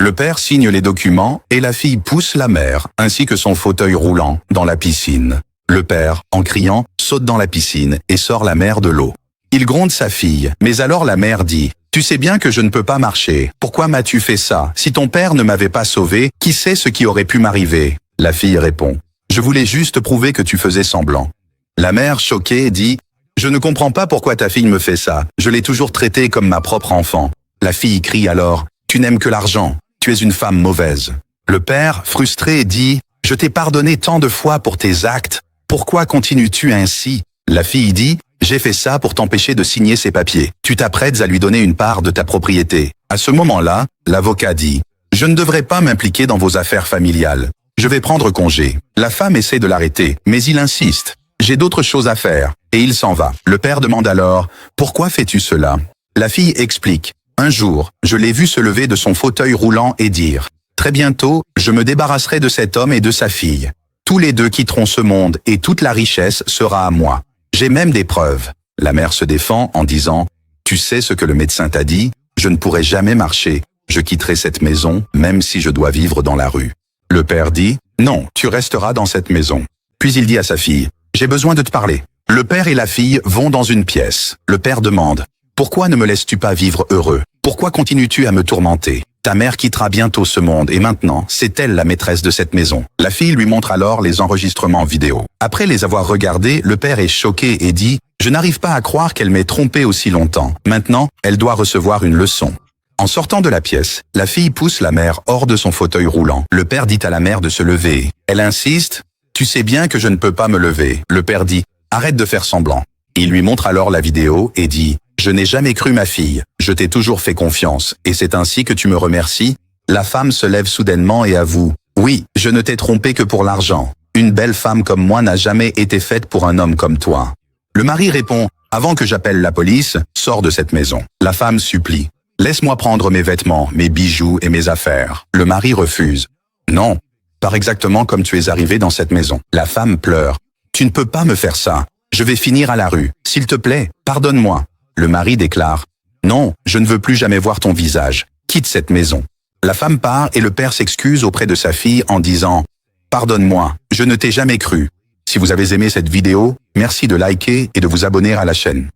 Le père signe les documents et la fille pousse la mère, ainsi que son fauteuil roulant, dans la piscine. Le père, en criant, saute dans la piscine et sort la mère de l'eau. Il gronde sa fille, mais alors la mère dit « Tu sais bien que je ne peux pas marcher. Pourquoi m'as-tu fait ça? Si ton père ne m'avait pas sauvé, qui sait ce qui aurait pu m'arriver ?» La fille répond « Je voulais juste prouver que tu faisais semblant. » La mère, choquée, dit « Je ne comprends pas pourquoi ta fille me fait ça. Je l'ai toujours traitée comme ma propre enfant. » La fille crie alors « Tu n'aimes que l'argent. Tu es une femme mauvaise. » Le père, frustré, dit « Je t'ai pardonné tant de fois pour tes actes. Pourquoi continues-tu ainsi ?» La fille dit « J'ai fait ça pour t'empêcher de signer ces papiers. Tu t'apprêtes à lui donner une part de ta propriété. » À ce moment-là, l'avocat dit « Je ne devrais pas m'impliquer dans vos affaires familiales. Je vais prendre congé. » La femme essaie de l'arrêter, mais il insiste. « J'ai d'autres choses à faire. » Et il s'en va. Le père demande alors « Pourquoi fais-tu cela ?» La fille explique « Un jour, je l'ai vu se lever de son fauteuil roulant et dire « Très bientôt, je me débarrasserai de cet homme et de sa fille. Tous les deux quitteront ce monde et toute la richesse sera à moi. J'ai même des preuves. » La mère se défend en disant « Tu sais ce que le médecin t'a dit? Je ne pourrai jamais marcher. Je quitterai cette maison, même si je dois vivre dans la rue. » Le père dit « Non, tu resteras dans cette maison. » Puis il dit à sa fille « J'ai besoin de te parler. » Le père et la fille vont dans une pièce. Le père demande « Pourquoi ne me laisses-tu pas vivre heureux? Pourquoi continues-tu à me tourmenter? Ta mère quittera bientôt ce monde et maintenant, c'est elle la maîtresse de cette maison. » La fille lui montre alors les enregistrements vidéo. Après les avoir regardés, le père est choqué et dit « Je n'arrive pas à croire qu'elle m'ait trompé aussi longtemps. Maintenant, elle doit recevoir une leçon. » En sortant de la pièce, la fille pousse la mère hors de son fauteuil roulant. Le père dit à la mère de se lever. Elle insiste « Tu sais bien que je ne peux pas me lever. » Le père dit « Arrête de faire semblant. » Il lui montre alors la vidéo et dit « Je n'ai jamais cru ma fille. Je t'ai toujours fait confiance, et c'est ainsi que tu me remercies. » La femme se lève soudainement et avoue « Oui, je ne t'ai trompé que pour l'argent. Une belle femme comme moi n'a jamais été faite pour un homme comme toi. » Le mari répond « Avant que j'appelle la police, sors de cette maison. » La femme supplie « Laisse-moi prendre mes vêtements, mes bijoux et mes affaires. » Le mari refuse. « Non, pars exactement comme tu es arrivé dans cette maison. » La femme pleure. « Tu ne peux pas me faire ça. Je vais finir à la rue. S'il te plaît, pardonne-moi. » Le mari déclare « Non, je ne veux plus jamais voir ton visage. Quitte cette maison. » La femme part et le père s'excuse auprès de sa fille en disant « Pardonne-moi, je ne t'ai jamais cru. » Si vous avez aimé cette vidéo, merci de liker et de vous abonner à la chaîne.